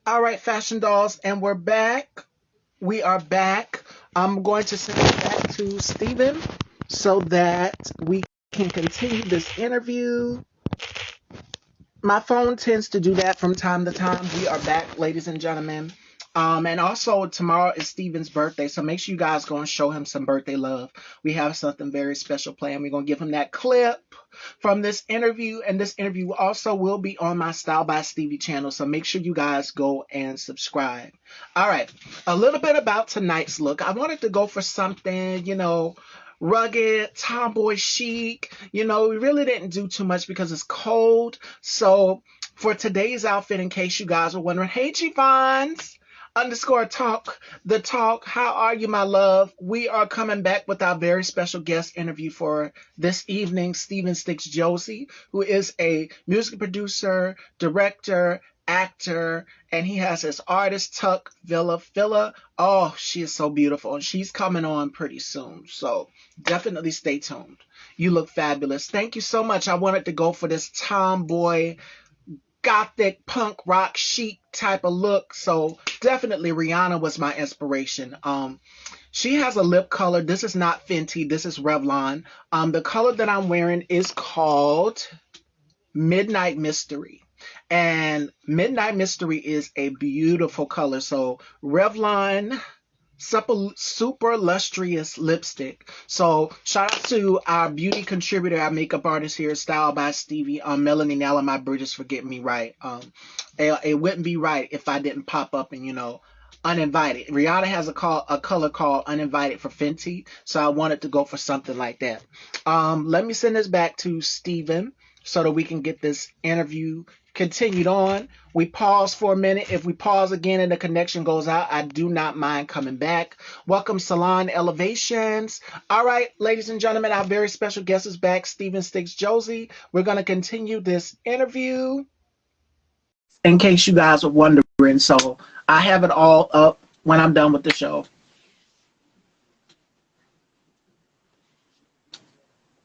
All right, fashion dolls, and we're back. We are back. I'm going to send it back to Stephen so that we can continue this interview. My phone tends to do that from time to time. We are back, ladies and gentlemen. And also tomorrow is Steven's birthday, so make sure you guys go and show him some birthday love. We have something very special planned. We're gonna give him that clip from this interview, and this interview also will be on my Style by Stevie channel. So make sure you guys go and subscribe. All right, a little bit about tonight's look. I wanted to go for something, rugged, tomboy chic. We really didn't do too much because it's cold. So for today's outfit, in case you guys were wondering, hey G-Vons underscore talk, the talk, how are you, my love? We are coming back with our very special guest interview for this evening, Steven Stix Josey, who is a music producer, director, actor, and he has his artist Tuck Villa. Oh, she is so beautiful, and she's coming on pretty soon. So definitely stay tuned. You look fabulous. Thank you so much. I wanted to go for this tomboy gothic punk rock chic type of look, so definitely Rihanna was my inspiration. She has a lip color. This is not Fenty, this is Revlon. The color that I'm wearing is called Midnight Mystery, and Midnight Mystery is a beautiful color. So Revlon super lustrous lipstick. So shout out to our beauty contributor, our makeup artist here, Style by Stevie, Melanie Nella, my Bridges for getting me right. It wouldn't be right if I didn't pop up and uninvited. Rihanna has a color called Uninvited for Fenty, so I wanted to go for something like that. Let me send this back to Steven so that we can get this interview continued on. We pause for a minute. If we pause again and the connection goes out, I do not mind coming back. Welcome, Salon Elevations. All right, ladies and gentlemen, our very special guest is back, Steven Stix Josey. We're going to continue this interview. In case you guys are wondering, so I have it all up when I'm done with the show.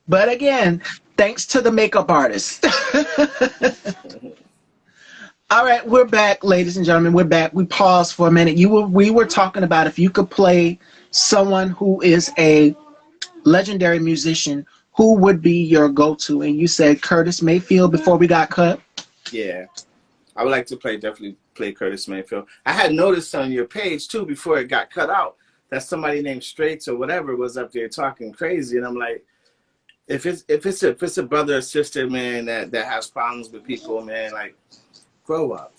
But again, thanks to the makeup artist. All right, we're back, ladies and gentlemen. We're back. We paused for a minute. We were talking about if you could play someone who is a legendary musician, who would be your go-to? And you said Curtis Mayfield before we got cut. Yeah, I would like to definitely play Curtis Mayfield. I had noticed on your page too before it got cut out that somebody named Straits or whatever was up there talking crazy, and I'm like, if it's a brother or sister, man, that has problems with people, man, like, grow up.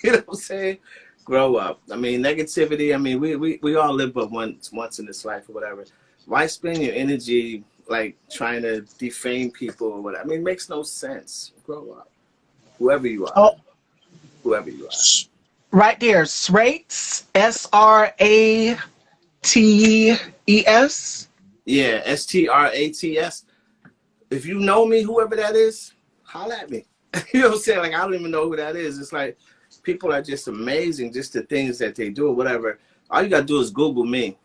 You know what I'm saying? Grow up. I mean, negativity. I mean, we all live but once in this life or whatever. Why spend your energy like trying to defame people or whatever? I mean, it makes no sense. Grow up. Whoever you are. Oh, Whoever you are. right there, Straits, Strates. Yeah, Strats. If you know me, whoever that is, holla at me. You know what I'm saying? Like, I don't even know who that is. It's like, people are just amazing, just the things that they do or whatever. All you gotta do is Google me.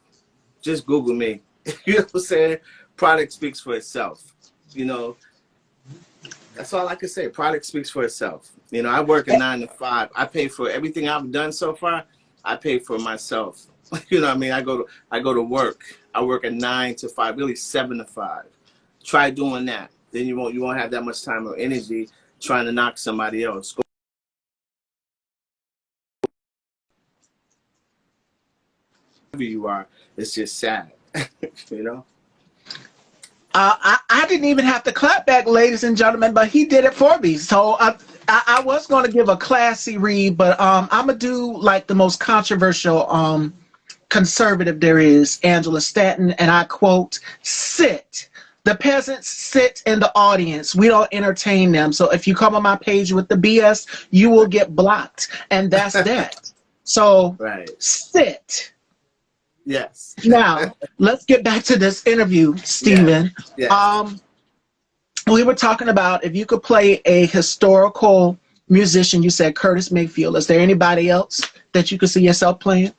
Just Google me. You know what I'm saying? Product speaks for itself. You know, that's all I can say. Product speaks for itself. You know, I work a 9 to 5. I pay for everything I've done so far. I pay for myself. You know what I mean? I go to work. I work a 9 to 5, really 7 to 5. Try doing that. Then you won't have that much time or energy trying to knock somebody else. Whoever you are, it's just sad. You know? I didn't even have to clap back, ladies and gentlemen, but he did it for me. So I was going to give a classy read, but I'm going to do like the most controversial conservative there is, Angela Stanton, and I quote, sit. The peasants sit in the audience. We don't entertain them. So if you come on my page with the BS, you will get blocked. And that's that. So right. Sit. Yes. Now, let's get back to this interview, Steven. Yes. Yes. We were talking about if you could play a historical musician, you said Curtis Mayfield. Is there anybody else that you could see yourself playing?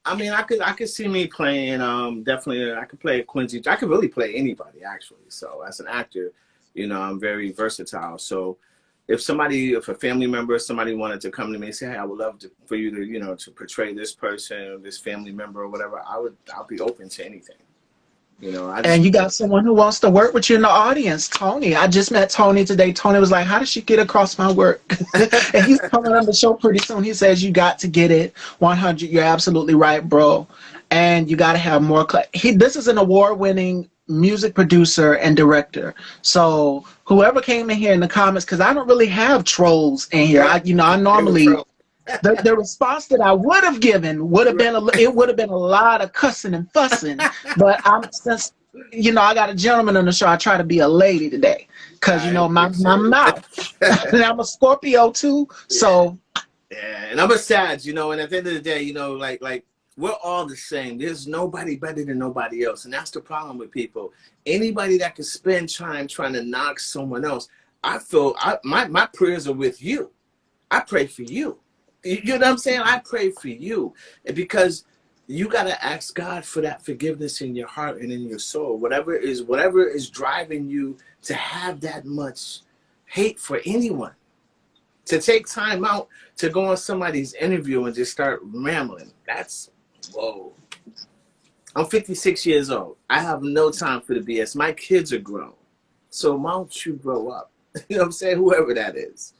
I mean, I could see me playing, definitely, I could play Quincy. I could really play anybody, actually. So as an actor, you know, I'm very versatile. So if a family member or somebody wanted to come to me and say, hey, I would love for you to, you know, to portray this person or this family member or whatever, I'll be open to anything. You know, I just And you got someone who wants to work with you in the audience, Tony. I just met Tony today. Tony was like, how did she get across my work? And he's coming on the show pretty soon. He says, you got to get it 100. You're absolutely right, bro. And you got to have more. This is an award-winning music producer and director. So whoever came in here in the comments, because I don't really have trolls in here. I normally the response that I would have given would have been it would have been a lot of cussing and fussing. But since I got a gentleman on the show, I try to be a lady today because my mouth. And I'm a Scorpio too, so yeah. And I'm a Sag, and at the end of the day, like we're all the same. There's nobody better than nobody else, and that's the problem with people. Anybody that can spend time trying to knock someone else, I feel my prayers are with you. I pray for you. You know what I'm saying? I pray for you because you got to ask God for that forgiveness in your heart and in your soul. Whatever is driving you to have that much hate for anyone, to take time out to go on somebody's interview and just start rambling. That's, whoa. I'm 56 years old. I have no time for the BS. My kids are grown. So why don't you grow up? You know what I'm saying? Whoever that is.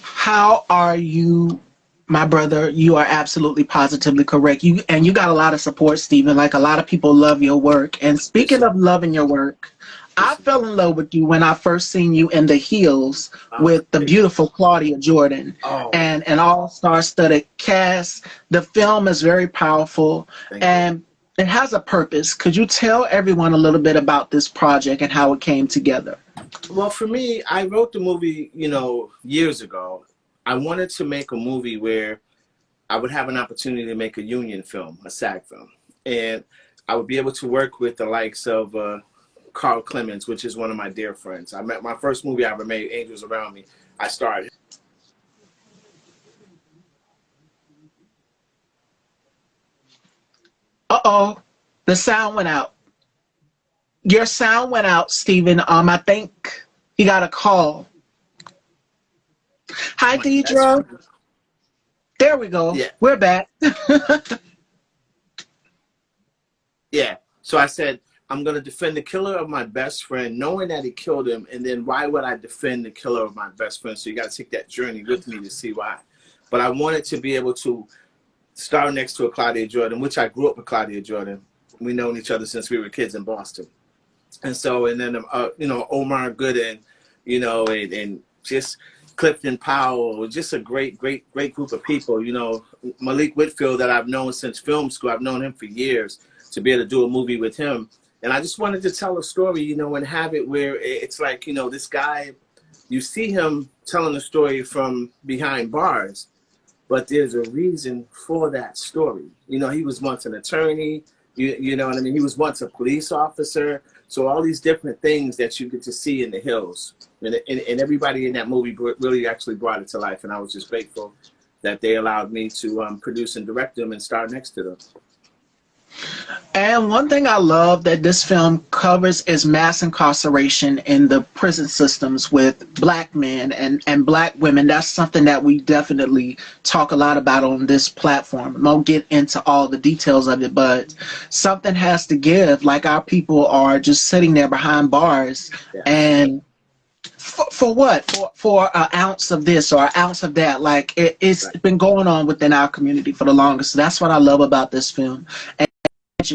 How are you, my brother? You are absolutely positively correct. You got a lot of support, Stephen. Like, a lot of people love your work. And speaking of loving your work, I fell in love with you when I first seen you in The Hills with the beautiful Claudia Jordan and an all-star studded cast. The film is very powerful and it has a purpose. Could you tell everyone a little bit about this project and how it came together? Well, for me, I wrote the movie, years ago. I wanted to make a movie where I would have an opportunity to make a union film, a SAG film. And I would be able to work with the likes of Carl Clemens, which is one of my dear friends. My first movie I ever made, Angels Around Me, I starred. Uh-oh, the sound went out. Your sound went out, Stephen. I think he got a call. Hi, Deidre. There we go. Yeah. We're back. Yeah. So I said, I'm going to defend the killer of my best friend, knowing that he killed him. And then why would I defend the killer of my best friend? So you got to take that journey with me to see why. But I wanted to be able to star next to a Claudia Jordan, which I grew up with Claudia Jordan. We've known each other since we were kids in Boston. And so, and then, Omar Gooden, and just Clifton Powell, just a great group of people. Malik Whitfield, that I've known since film school. I've known him for years, to be able to do a movie with him. And I just wanted to tell a story, and have it where it's like, this guy, you see him telling a story from behind bars, but there's a reason for that story. He was once an attorney, you know what I mean? He was once a police officer. So all these different things that you get to see in The Hills, and everybody in that movie really actually brought it to life. And I was just grateful that they allowed me to produce and direct them and star next to them. And one thing I love that this film covers is mass incarceration in the prison systems with Black men and Black women. That's something that we definitely talk a lot about on this platform. I won't get into all the details of it, but something has to give. Like, our people are just sitting there behind bars, and for what? For an ounce of this or an ounce of that. Like, it's been going on within our community for the longest. That's what I love about this film. And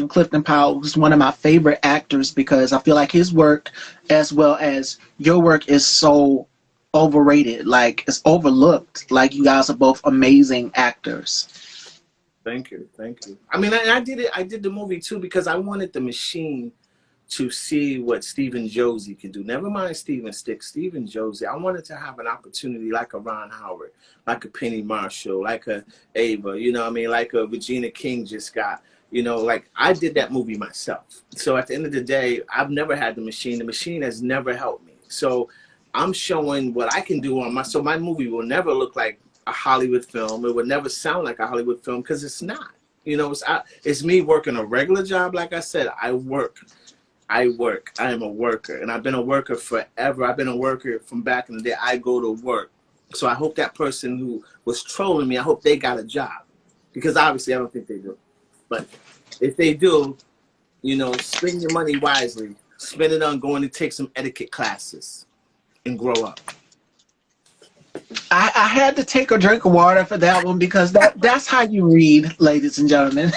Clifton Powell is one of my favorite actors because I feel like his work, as well as your work, is so overrated. Like, it's overlooked. Like, you guys are both amazing actors. Thank you. I mean, I did the movie too because I wanted the machine to see what Stephen Josey could do. Never mind Stephen Stix, Stephen Josey. I wanted to have an opportunity like a Ron Howard, like a Penny Marshall, like a Ava, like a Regina King just got. Like, I did that movie myself. So at the end of the day, I've never had the machine. The machine has never helped me. So I'm showing what I can do on so my movie will never look like a Hollywood film. It would never sound like a Hollywood film because it's not. It's me working a regular job. Like I said, I work I work. I am a worker, and I've been a worker forever. I've been a worker from back in the day. I go to work. So I hope that person who was trolling me, I hope they got a job, because obviously I don't think they do. But if they do, you know, spend your money wisely. Spend it on going to take some etiquette classes and grow up. I had to take a drink of water for that one because that's how you read, ladies and gentlemen.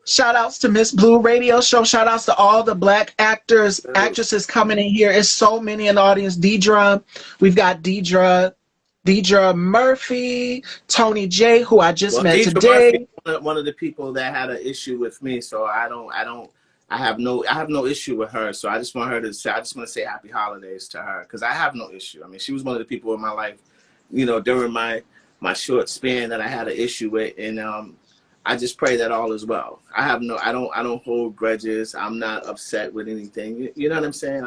Shout outs to Miss Blue Radio Show. Shout outs to all the black actors, actresses coming in here. It's so many in the audience. Deidre, we've got Deidre Murphy, Tony J, who I just met Deidre today. Murphy, one of the people that had an issue with me, so I have no issue with her. So I just want to say happy holidays to her, because I have no issue. I mean, she was one of the people in my life, you know, during my short span that I had an issue with, and I just pray that all is well. I don't hold grudges. I'm not upset with anything. You know what I'm saying?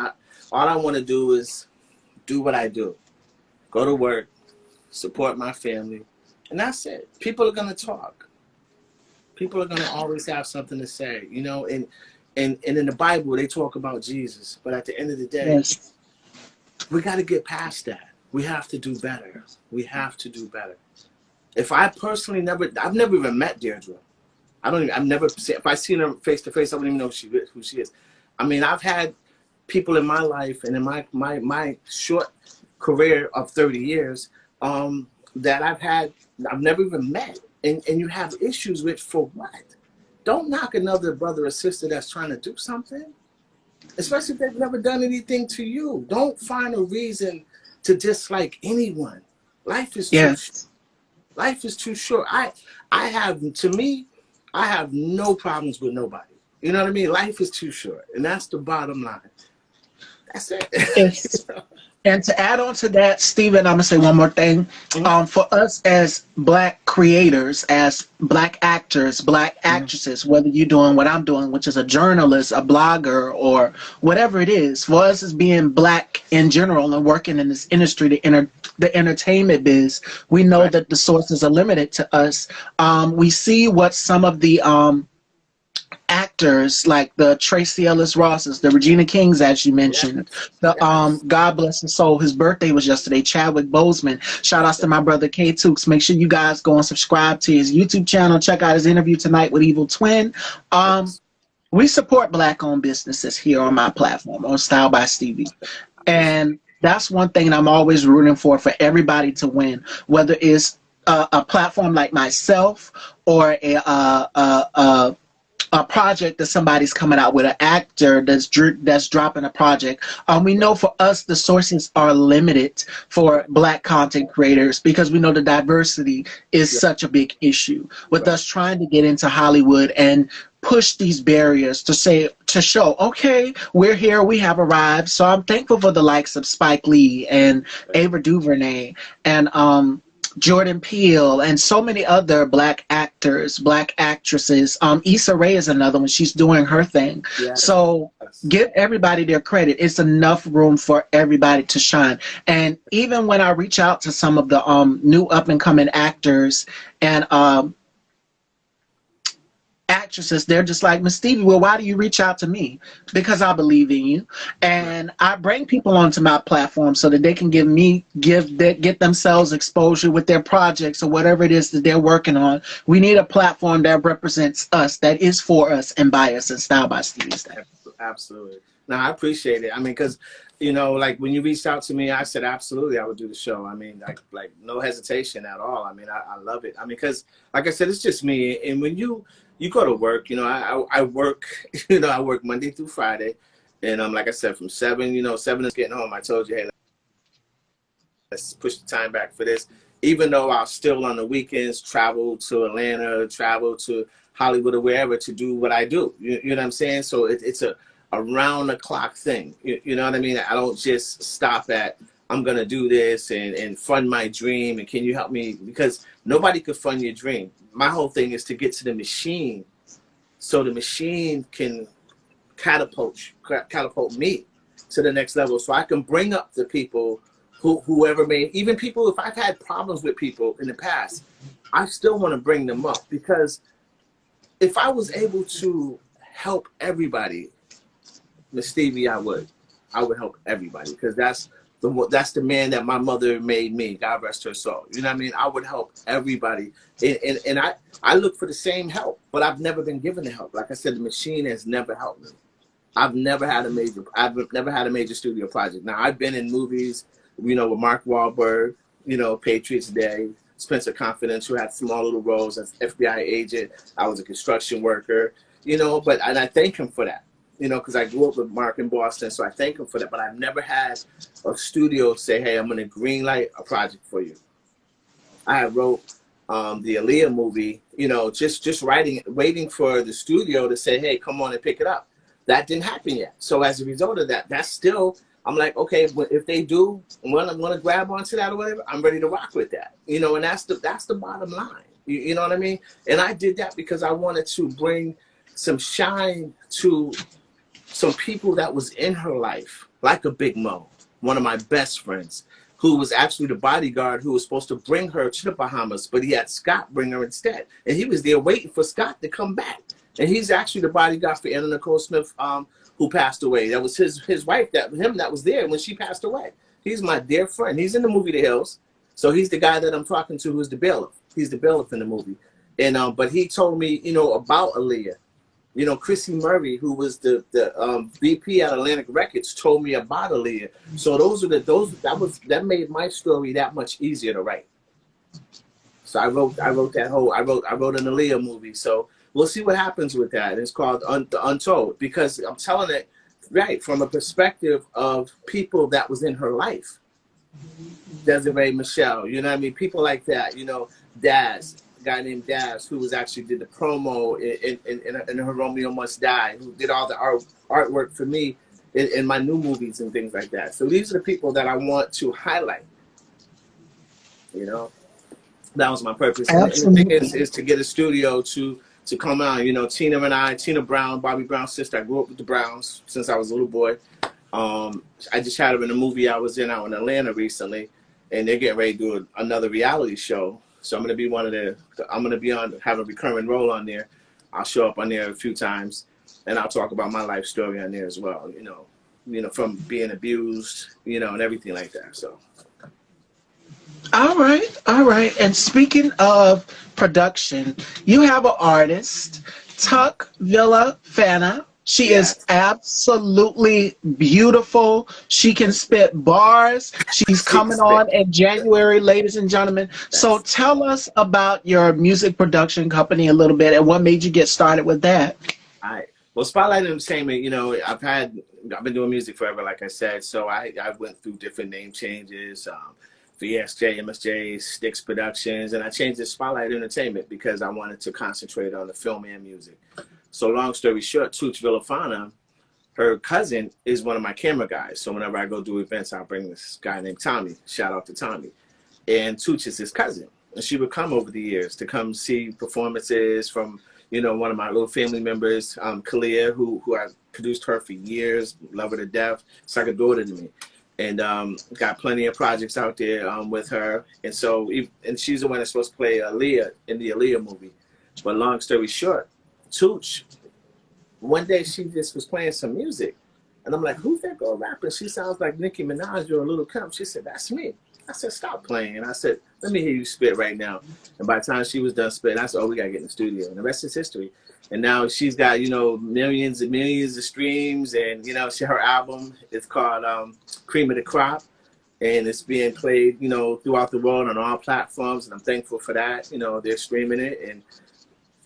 All I want to do is do what I do. Go to work, support my family, and that's it. People are going to talk. People are going to always have something to say, you know, and in the Bible, they talk about Jesus. But at the end of the day, Yes. we got to get past that. We have to do better. We have to do better. If I personally I've never even met Deirdre. If I seen her face to face, I wouldn't even know who she is. I mean, I've had people in my life and in my short career of 30 years that I've never even met. And you have issues with, for what? Don't knock another brother or sister that's trying to do something, especially if they've never done anything to you. Don't find a reason to dislike anyone. Life is too short. Life is too short. I have no problems with nobody. You know what I mean? Life is too short, and that's the bottom line. That's it. Yes. And to add on to that, Stephen, I'm gonna say one more thing. For us as black creators, as black actors, black actresses, whether you're doing what I'm doing, which is a journalist, a blogger, or whatever it is, for us as being black in general and working in this industry, the entertainment biz, we know that the sources are limited to us. We see what some of the actors like the Tracy Ellis Rosses, the Regina Kings, as you mentioned, God bless his soul, his birthday was yesterday, Chadwick Boseman. Shout outs to my brother K Tukes. Make sure you guys go and subscribe to his YouTube channel. Check out his interview tonight with Evil Twin. We support black owned businesses here on my platform, on Style by Stevie. And that's one thing I'm always rooting for everybody to win, whether it's a platform like myself or a project that somebody's coming out with, an actor that's dropping a project. We know for us the sources are limited for black content creators because we know the diversity is such a big issue. With us trying to get into Hollywood and push these barriers to show, okay, we're here, we have arrived. So I'm thankful for the likes of Spike Lee and Ava DuVernay and Jordan Peele and so many other black actors, black actresses. Issa Rae is another one. She's doing her thing. So give everybody their credit. It's enough room for everybody to shine. And even when I reach out to some of the new up and coming actors and actresses, they're just like, Miss Stevie, well, why do you reach out to me? Because I believe in you. And I bring people onto my platform so that they can get themselves exposure with their projects or whatever it is that they're working on. We need a platform that represents us, that is for us and by us, and Style by Stevie's that. Absolutely. No, I appreciate it. I mean, because, you know, like when you reached out to me, I said, absolutely, I would do the show. I mean, like no hesitation at all. I mean, I love it. I mean, because like I said, it's just me. And when you go to work, you know, I work, you know, I work Monday through Friday. And like I said, from 7 is getting home. I told you, hey, let's push the time back for this. Even though I'll still on the weekends travel to Atlanta, travel to Hollywood or wherever to do what I do. You know what I'm saying? So it's a around the clock thing. You know what I mean? I don't just stop at, I'm going to do this and fund my dream. And can you help me? Because nobody could fund your dream. My whole thing is to get to the machine so the machine can catapult me to the next level so I can bring up the people whoever may, even people, if I've had problems with people in the past, I still want to bring them up because if I was able to help everybody, Miss Stevie, I would help everybody, because that's the man that my mother made me. God rest her soul. You know what I mean? I would help everybody, and I look for the same help, but I've never been given the help. Like I said, the machine has never helped me. I've never had a major studio project. Now, I've been in movies, you know, with Mark Wahlberg, you know, Patriots Day, Spencer Confidential, had small little roles as FBI agent. I was a construction worker, you know, and I thank him for that, you know, because I grew up with Mark in Boston, so I thank him for that. But I've never had a studio say, hey, I'm going to green light a project for you. I wrote the Aaliyah movie, you know, just writing, waiting for the studio to say, hey, come on and pick it up. That didn't happen yet. So as a result of that, that's still, I'm like, okay, if they do want to grab onto that or whatever, I'm ready to rock with that. You know, and that's the bottom line. You know what I mean? And I did that because I wanted to bring some shine to some people that was in her life, like a Big Mo, one of my best friends, who was actually the bodyguard who was supposed to bring her to the Bahamas, but he had Scott bring her instead. And he was there waiting for Scott to come back. And he's actually the bodyguard for Anna Nicole Smith, who passed away. That was his wife, that was there when she passed away. He's my dear friend. He's in the movie The Hills. So he's the guy that I'm talking to, who's the bailiff. He's the bailiff in the movie. And but he told me, you know, about Aaliyah. You know, Chrissy Murray, who was the VP at Atlantic Records, told me about Aaliyah. So that made my story that much easier to write. So I wrote an Aaliyah movie. So we'll see what happens with that. It's called Untold, because I'm telling it right from a perspective of people that was in her life. Desiree Michelle, you know what I mean? People like that, you know, Daz, a guy named Daz, who did the promo in Her Romeo Must Die, who did all the artwork for me in my new movies and things like that. So these are the people that I want to highlight, you know? That was my purpose. And the thing is to get a studio to come out. You know, Tina Brown, Bobby Brown's sister. I grew up with the Browns since I was a little boy. I just had her in a movie I was in out in Atlanta recently, and they're getting ready to do another reality show. So I'm going to be have a recurring role on there. I'll show up on there a few times, and I'll talk about my life story on there as well. You know, from being abused, you know, and everything like that. So. All right. And speaking of production, you have an artist, Tuck Villa Fana. She is absolutely beautiful. She can spit bars. She's coming on in January, ladies and gentlemen. So tell us about your music production company a little bit, and what made you get started with that. All right. Well, Spotlight Entertainment, you know, I've been doing music forever, like I said. So I went through different name changes. VSJ, MSJ, Stix Productions, and I changed it to Spotlight Entertainment because I wanted to concentrate on the film and music. So long story short, Tuch Villafana, her cousin, is one of my camera guys. So whenever I go do events, I'll bring this guy named Tommy. Shout out to Tommy. And Tuch is his cousin. And she would come over the years to come see performances from, you know, one of my little family members, Kalia, who I produced her for years, love her to death. It's like a daughter to me. And got plenty of projects out there with her. And so, and she's the one that's supposed to play Aaliyah in the Aaliyah movie. But long story short, Tuch, one day she just was playing some music. And I'm like, who's that girl rapping? She sounds like Nicki Minaj or Little Kim. She said, that's me. I said, stop playing. And I said, let me hear you spit right now. And by the time she was done spitting, I said, oh, we got to get in the studio. And the rest is history. And now she's got, you know, millions and millions of streams. And, you know, her album is called Cream of the Crop. And it's being played, you know, throughout the world on all platforms. And I'm thankful for that. You know, they're streaming it. And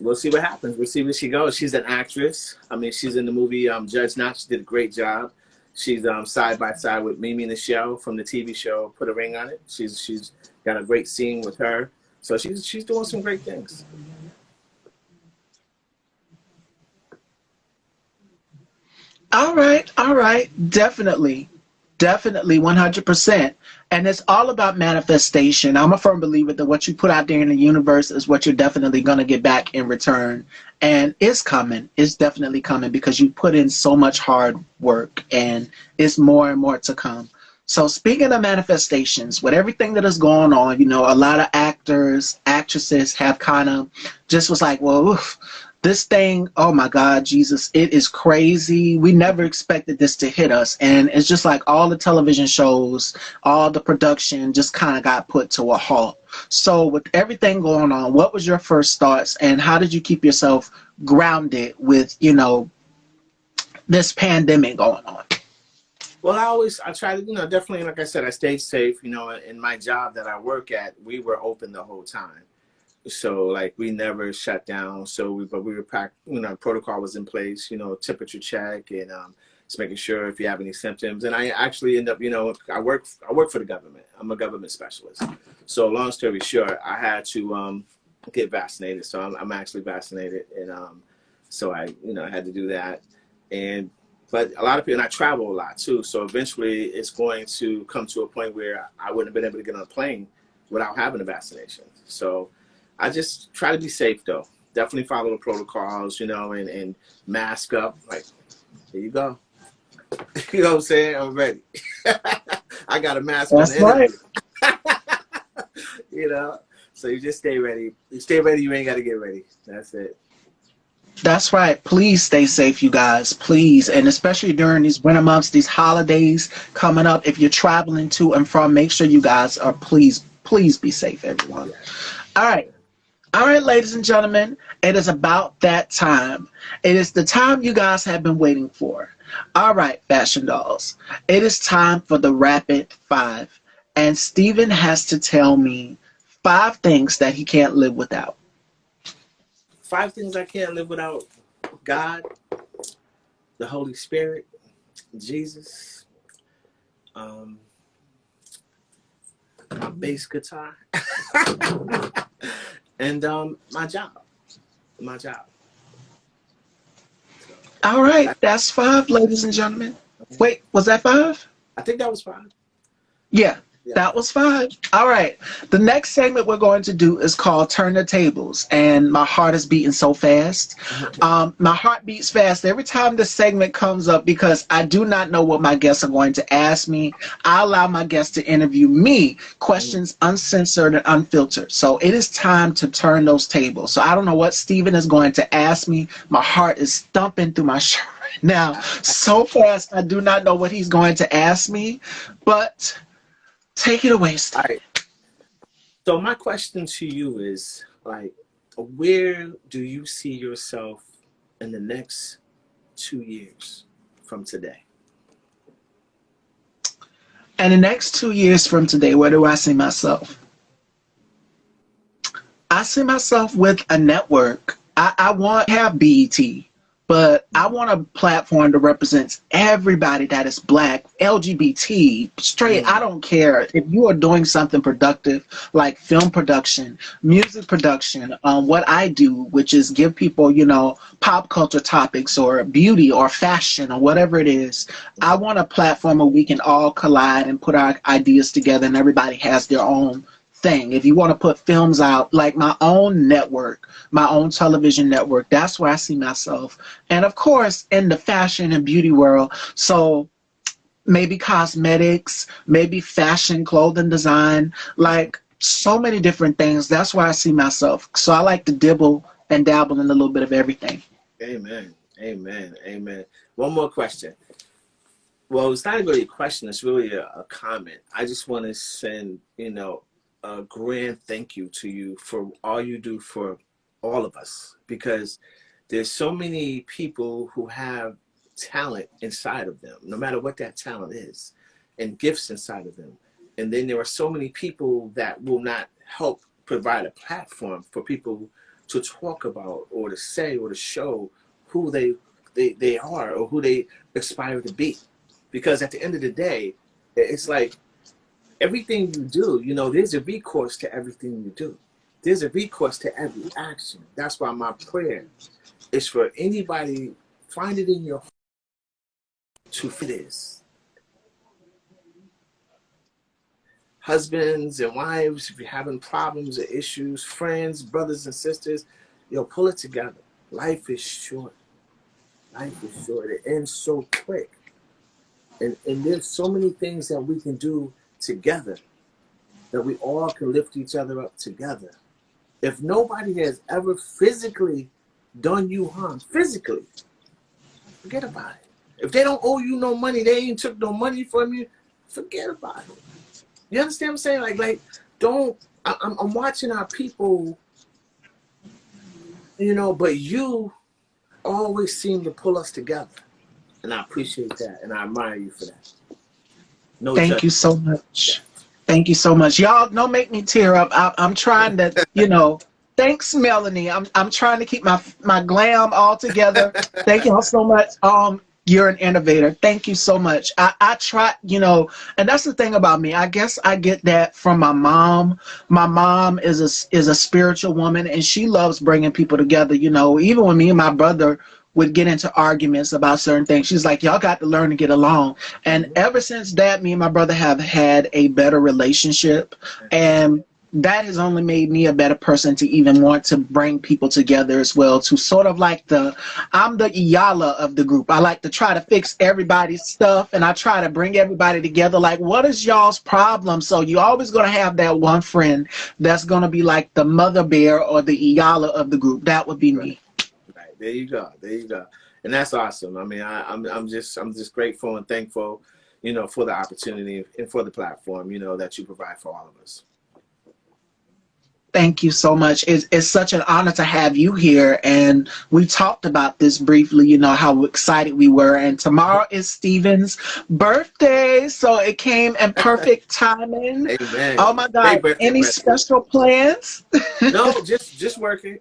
we'll see what happens. We'll see where she goes. She's an actress. I mean, she's in the movie Judge Not. She did a great job. She's side by side with Mimi Michelle from the TV show Put a Ring on It. She's got a great scene with her. So she's doing some great things. All right. Definitely, 100%. And it's all about manifestation. I'm a firm believer that what you put out there in the universe is what you're definitely going to get back in return. And it's coming. It's definitely coming because you put in so much hard work, and it's more and more to come. So speaking of manifestations, with everything that is going on, you know, a lot of actors, actresses have kind of just was like, well, oof, This thing, oh my God, Jesus, it is crazy. We never expected this to hit us. And it's just like all the television shows, all the production just kind of got put to a halt. So with everything going on, what was your first thoughts and how did you keep yourself grounded with, this pandemic going on? Well, I try to, definitely, like I said, I stayed safe. In my job that I work at, we were open the whole time. So like we never shut down. But we were packed, protocol was in place, temperature check and just making sure if you have any symptoms. And I actually end up, I work for the government. I'm a government specialist. So long story short, I had to get vaccinated. So I'm actually vaccinated. And so I had to do that. But a lot of people, and I travel a lot too. So eventually it's going to come to a point where I wouldn't have been able to get on a plane without having a vaccination. So I just try to be safe though. Definitely follow the protocols, and mask up. Like, here you go. You know what I'm saying? I'm ready. I got a mask on the interview. Right. So you just stay ready. You stay ready, you ain't got to get ready. That's it. Please stay safe, you guys. Please. And especially during these winter months, these holidays coming up, if you're traveling to and from, make sure you guys are please be safe, everyone. Yeah. All right, ladies and gentlemen, it is about that time. It is the time you guys have been waiting for. All right, fashion dolls. It is time for the rapid five. And Steven has to tell me 5 things that he can't live without. 5 things I can't live without: God, the Holy Spirit, Jesus, my bass guitar, and my job. All right, that's 5, ladies and gentlemen. Wait, was that 5? I think that was 5. Yeah. That was 5. All right. The next segment we're going to do is called Turn the Tables. And my heart is beating so fast. My heart beats fast every time this segment comes up because I do not know what my guests are going to ask me. I allow my guests to interview me, questions uncensored and unfiltered. So it is time to turn those tables. So I don't know what Steven is going to ask me. My heart is thumping through my shirt right now so fast. I do not know what he's going to ask me. But take it away, Steve. All right. So my question to you is, like, where do you see yourself in the next 2 years from today? And the next 2 years from today, where do I see myself? I see myself with a network. I want to have BET, but I want a platform that represents everybody that is Black, LGBT, straight. I don't care. If you are doing something productive like film production, music production, what I do, which is give people, pop culture topics or beauty or fashion or whatever it is, I want a platform where we can all collide and put our ideas together and everybody has their own thing. If you want to put films out, like my own network, my own television network, that's where I see myself. And of course, in the fashion and beauty world, so maybe cosmetics, maybe fashion, clothing design, like so many different things. That's where I see myself. So I like to dibble and dabble in a little bit of everything. Amen. One more question. Well, it's not really a question, it's really a comment. I just want to send, a grand thank you to you for all you do for all of us, because there's so many people who have talent inside of them, no matter what that talent is, and gifts inside of them. And then there are so many people that will not help provide a platform for people to talk about or to say or to show who they are or who they aspire to be. Because at the end of the day, it's like, everything you do, there's a recourse to everything you do. There's a recourse to every action. That's why my prayer is for anybody, find it in your heart to fit this. Husbands and wives, if you're having problems or issues, friends, brothers and sisters, pull it together. Life is short. It ends so quick. And there's so many things that we can do together, that we all can lift each other up together. If nobody has ever physically done you harm physically, forget about it. If they don't owe you no money, they ain't took no money from you, forget about it. You understand what I'm saying? Like don't. I'm watching our people, you know, but you always seem to pull us together, and I appreciate that, and I admire you for that. No Thank you judgment. so much. Thank you so much. Y'all don't make me tear up. I'm trying to, thanks, Melanie. I'm trying to keep my glam all together. Thank y'all so much. You're an innovator. Thank you so much. I try, and that's the thing about me. I guess I get that from my mom. My mom is a spiritual woman, and she loves bringing people together. Even when me and my brother would get into arguments about certain things, she's like, y'all got to learn to get along. And ever since that, me and my brother have had a better relationship, and that has only made me a better person to even want to bring people together as well, to sort of like I'm the Iyala of the group. I like to try to fix everybody's stuff, and I try to bring everybody together. Like, what is y'all's problem? So you're always going to have that one friend that's going to be like the mother bear or the Iyala of the group. That would be me. Right. There you go. There you go. And that's awesome. I mean, I'm just grateful and thankful, for the opportunity and for the platform, that you provide for all of us. Thank you so much. It's such an honor to have you here. And we talked about this briefly, how excited we were. And tomorrow is Steven's birthday. So it came in perfect timing. Oh Amen. my God. Great birthday Any present. special plans? No, just working.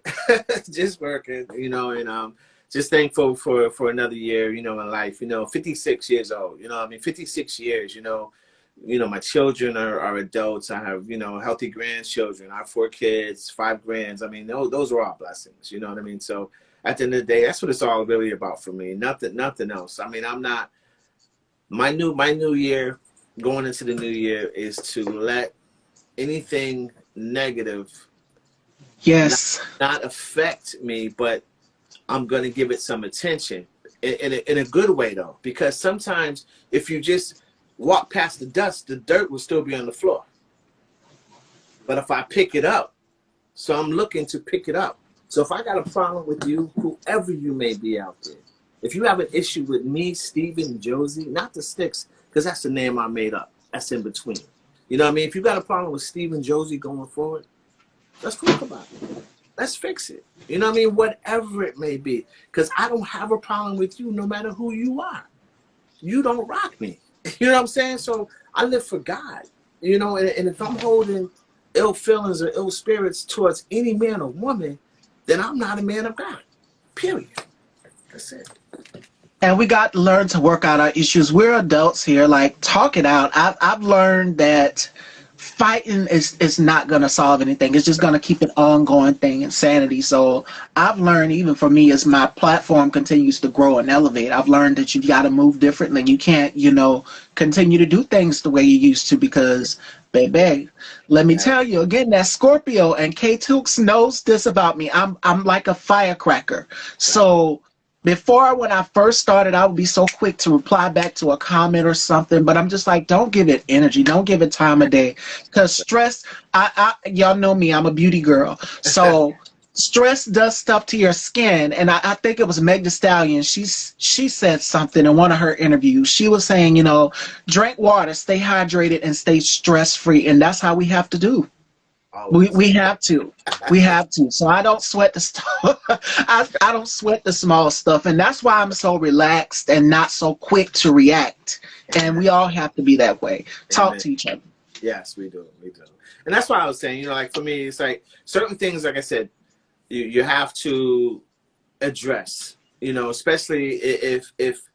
Just working, and just thankful for another year, in life, 56 years old, 56 years, my children are adults. I have, healthy grandchildren. I have 4 kids, 5 grands. I mean, those are all blessings. You know what I mean? So at the end of the day, that's what it's all really about for me. Nothing else. I mean, I'm not, my new year, going into the new year, is to let anything negative Yes. not affect me, but I'm going to give it some attention in a good way, though, because sometimes if you just walk past the dust, the dirt will still be on the floor. But if I pick it up, so I'm looking to pick it up. So if I got a problem with you, whoever you may be out there, if you have an issue with me, Stevie, and Josey, not the Stix, because that's the name I made up. That's in between. You know what I mean? If you got a problem with Steve and Josey going forward, let's talk about it. Let's fix it. You know what I mean? Whatever it may be. Because I don't have a problem with you no matter who you are. You don't rock me. You know what I'm saying? So I live for God. And if I'm holding ill feelings or ill spirits towards any man or woman, then I'm not a man of God. Period. That's it. And we got to learn to work out our issues. We're adults here. Like, talk it out. I've learned that fighting is not going to solve anything. It's just going to keep an ongoing thing, insanity. So I've learned, even for me, as my platform continues to grow and elevate, I've learned that you got to move differently. You can't, continue to do things the way you used to, because, baby, let me tell you again, that Scorpio, and K Tooks knows this about me. I'm like a firecracker. So before, when I first started, I would be so quick to reply back to a comment or something, but I'm just like, don't give it energy, don't give it time of day, because stress. Y'all know me, I'm a beauty girl, so stress does stuff to your skin. And I think it was Meg Thee Stallion. She said something in one of her interviews. She was saying, drink water, stay hydrated, and stay stress free, and that's how we have to do. We have to. We have to. So I don't sweat the stuff. I don't sweat the small stuff. And that's why I'm so relaxed and not so quick to react. And we all have to be that way. Talk to each other. Yes, we do. We do. And that's why I was saying, like, for me, it's like certain things, like I said, you have to address, especially if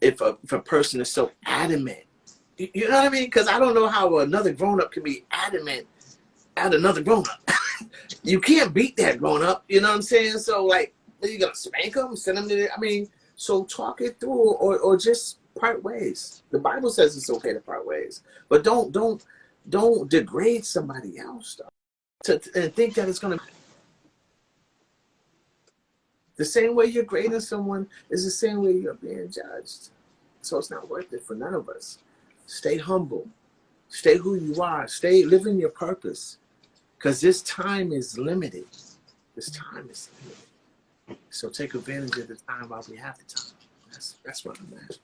a person is so adamant. You know what I mean? Because I don't know how another grown-up can be adamant at another grown-up. You can't beat that grown-up, you know what I'm saying? So, like, are you gonna spank them, send them to so talk it through, or just part ways. The Bible says it's okay to part ways, but don't degrade somebody else, though, and think that it's gonna. The same way you're grading someone is the same way you're being judged. So it's not worth it for none of us. Stay humble. Stay who you are. Live in your purpose. Because this time is limited. This time is limited. So take advantage of the time while we have the time. That's what I'm at.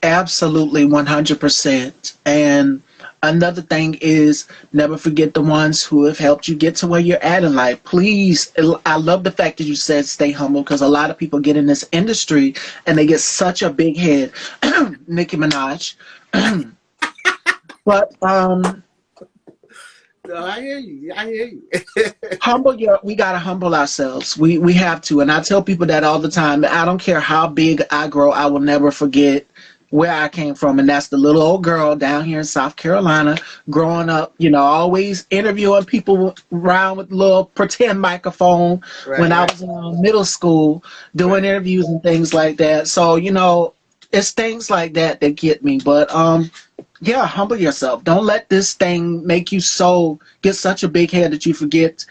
Absolutely, 100%. And another thing is never forget the ones who have helped you get to where you're at in life. Please, I love the fact that you said stay humble because a lot of people get in this industry and they get such a big head. Nicki Minaj. But No, I hear you. I hear you. we gotta humble ourselves. We have to. And I tell people that all the time. I don't care how big I grow, I will never forget where I came from. And that's the little old girl down here in South Carolina, growing up, always interviewing people around with a little pretend microphone when Right, I right, was in middle school, doing right. interviews and things like that. So, it's things like that that get me. But yeah, humble yourself. Don't let this thing make you get such a big head that you forget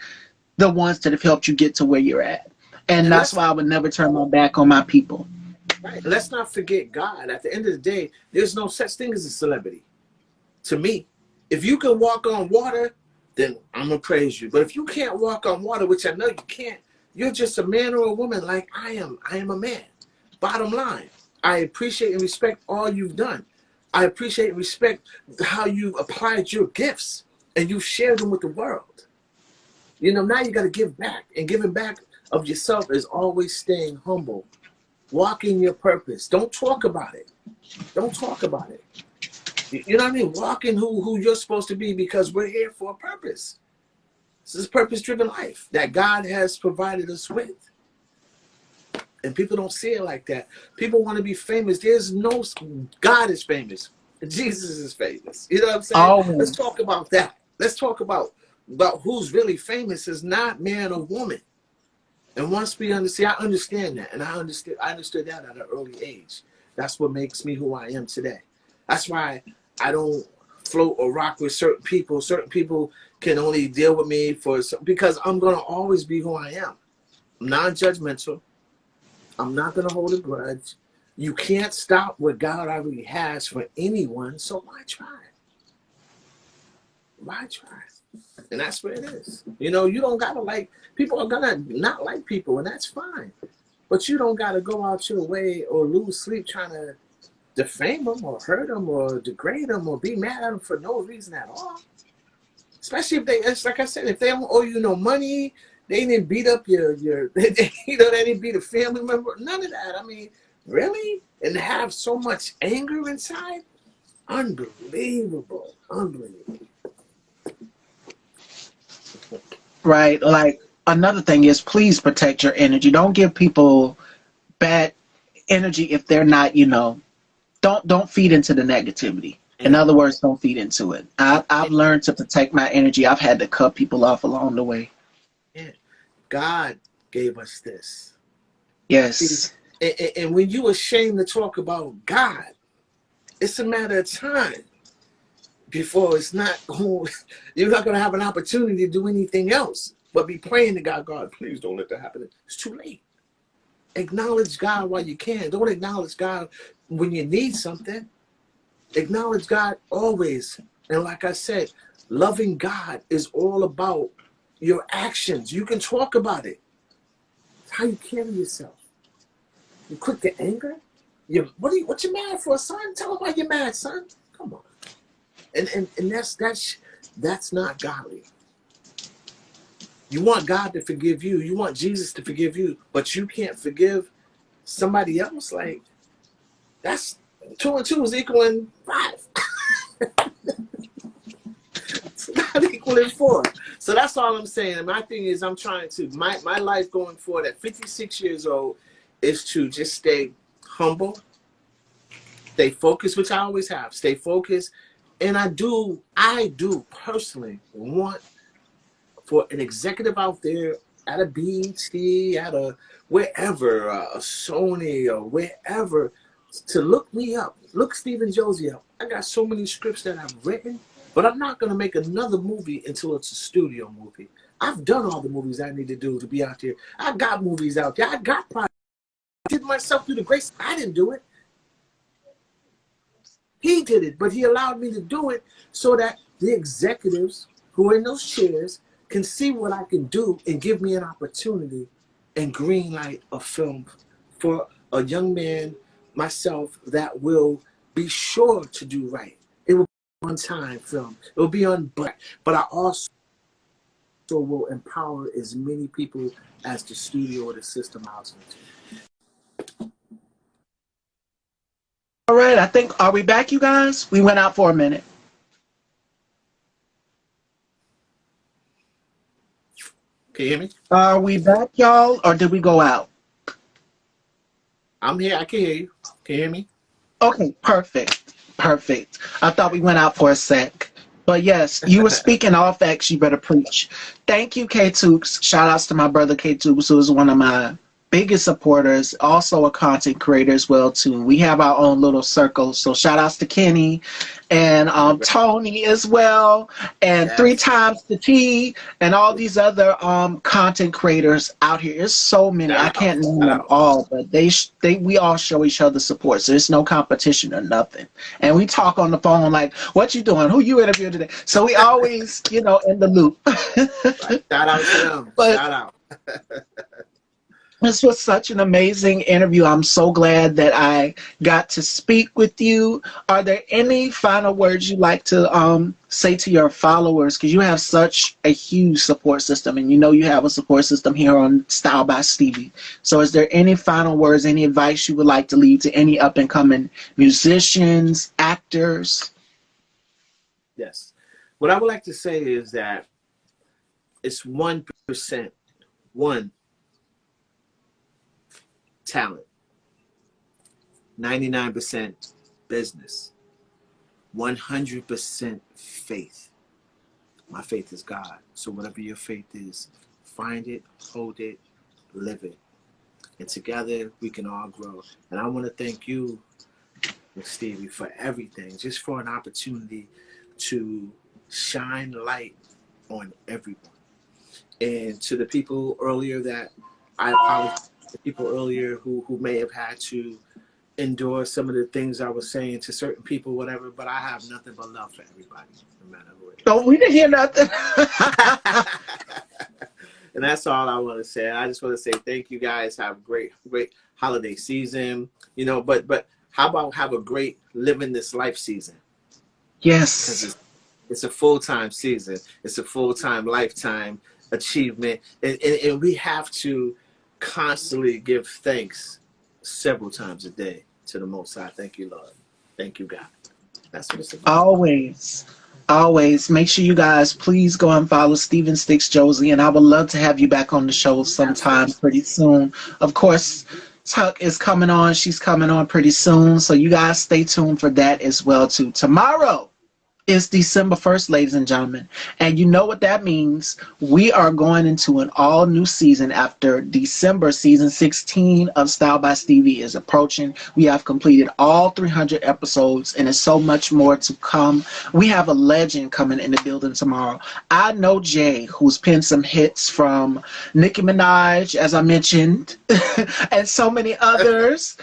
the ones that have helped you get to where you're at. And And that's let's why I would never turn my back on my people. right. Let's not forget God. At the end of the day, there's no such thing as a celebrity. To me, if you can walk on water, then I'm gonna praise you. But if you can't walk on water, which I know you can't, you're just a man or a woman like I am. I am a man. Bottom line, I appreciate and respect all you've done. I appreciate and respect how you've applied your gifts and you've shared them with the world. Now you got to give back, and giving back of yourself is always staying humble, walking your purpose. Don't talk about it. Don't talk about it. You know what I mean? Walking who you're supposed to be, because we're here for a purpose. This is purpose-driven life that God has provided us with. And people don't see it like that. People want to be famous. God is famous. Jesus is famous. You know what I'm saying? Let's Always. talk about that. Let's talk about who's really famous is not man or woman. And once we understand, I understand that. And I understood that at an early age. That's what makes me who I am today. That's why I don't float or rock with certain people. Certain people can only deal with me because I'm going to always be who I am. I'm non-judgmental. I'm not going to hold a grudge. You can't stop what God already has for anyone, so why try? Why try? And that's where it is. You don't got to people are going to not like people, and that's fine. But you don't got to go out your way or lose sleep trying to defame them or hurt them or degrade them or be mad at them for no reason at all. Especially if it's like I said, if they don't owe you no money, they didn't beat up they didn't beat a family member, none of that. I mean, really? And have so much anger inside? Unbelievable. Unbelievable. Right. Like another thing is please protect your energy. Don't give people bad energy if they're not, don't feed into the negativity. In And, other words, don't feed into it. I've and, learned to protect my energy. I've had to cut people off along the way. and God gave us this. See, Yes. and when you ashamed to talk about God, it's a matter of time before you're not going to have an opportunity to do anything else but be praying to God. God, please don't let that happen. It's too late. Acknowledge God while you can. Don't acknowledge God when you need something. Acknowledge God always. And like I said, loving God is all about your actions. You can talk about it. It's how you carry yourself. You quick to anger? What you mad for, son? Tell them why you're mad, son. Come on. And that's not godly. You want God to forgive you. You want Jesus to forgive you, but you can't forgive somebody else. Like, that's 2 and 2 is equaling 5. It's not equaling 4. So that's all I'm saying. And my thing is, I'm trying to my life going forward at 56 years old is to just stay humble, stay focused, which I always have. Stay focused. And I do personally want for an executive out there at a BT, at a wherever, a Sony or wherever, to look me up. Look Stephen Josey up. I got so many scripts that I've written, but I'm not going to make another movie until it's a studio movie. I've done all the movies I need to do to be out there. I got movies out there. I got projects. I did myself through the grace. I didn't do it. He did it, but he allowed me to do it so that the executives who are in those chairs can see what I can do and give me an opportunity and green light a film for a young man, myself, that will be sure to do right. It will be on time film. It will be on budget. But I also will empower as many people as the studio or the system allows me to. All right, I think, are we back, you guys? We went out for a minute. Can you hear me? Are we back, y'all, or did we go out? I'm here. I can hear you. Can you hear me? Okay, perfect. Perfect. I thought we went out for a sec. But yes, you were speaking all facts, you better preach. Thank you, K Tooks. Shout outs to my brother K Tooks, who is one of my biggest supporters, also a content creator as well too. We have our own little circle. So shout outs to Kenny and Tony as well, and three Yes. times the T, and all these other content creators out here. There's so many. I can't name them all, but we all show each other support. So there's no competition or nothing. And we talk on the phone like, "What you doing? Who you interviewed today?" So we always, in the loop. Right. Shout out to them. Shout out. This was such an amazing interview. I'm so glad that I got to speak with you. Are there any final words you'd like to say to your followers? Because you have such a huge support system, and you have a support system here on Style by Stevie. So is there any final words, any advice you would like to leave to any up-and-coming musicians, actors? Yes. What I would like to say is that it's 1%, talent, 99% business, 100% faith. My faith is God. So whatever your faith is, find it, hold it, live it. And together we can all grow. And I want to thank you, Stevie, for everything, just for an opportunity to shine light on everyone. And to the people earlier that I apologize, the people earlier who may have had to endure some of the things I was saying to certain people, whatever, but I have nothing but love for everybody, no matter who it is. Oh, we didn't hear nothing. And that's all I want to say. I just want to say thank you guys. Have a great holiday season. But how about have a great living this life season? Yes. Because it's a full-time season. It's a full-time lifetime achievement. And we have to constantly give thanks several times a day to the Most High. Thank you, Lord. Thank you, God. That's what it's about. Always. Make sure you guys please go and follow Steven Stix Josey, and I would love to have you back on the show sometime pretty soon. Of course, Tuck is coming on. She's coming on pretty soon, so you guys stay tuned for that as well too. Tomorrow is December 1st, ladies and gentlemen. And you know what that means. We are going into an all-new season after December. Season 16 of Style by Stevie is approaching. We have completed all 300 episodes, and there's so much more to come. We have a legend coming in the building tomorrow. I know Jay, who's pinned some hits from Nicki Minaj, as I mentioned, and so many others.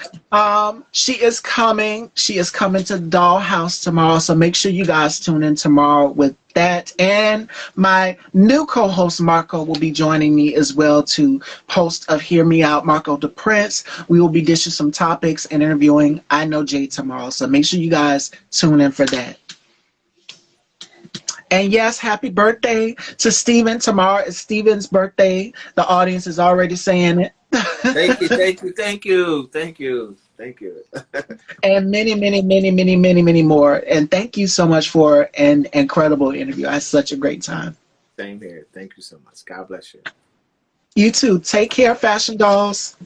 She is coming. She is coming to Dollhouse tomorrow, so make sure you guys tune in tomorrow with that. And my new co-host Marco will be joining me as well to host of Hear Me Out, Marco the Prince. We will be dishing some topics and interviewing I Know Jay tomorrow, so make sure you guys tune in for that. And yes, happy birthday to Steven. Tomorrow is Steven's birthday. The audience is already saying it. Thank you. And many more. And thank you so much for an incredible interview. I had such a great time. Same here. Thank you so much. God bless you. You too. Take care, fashion dolls.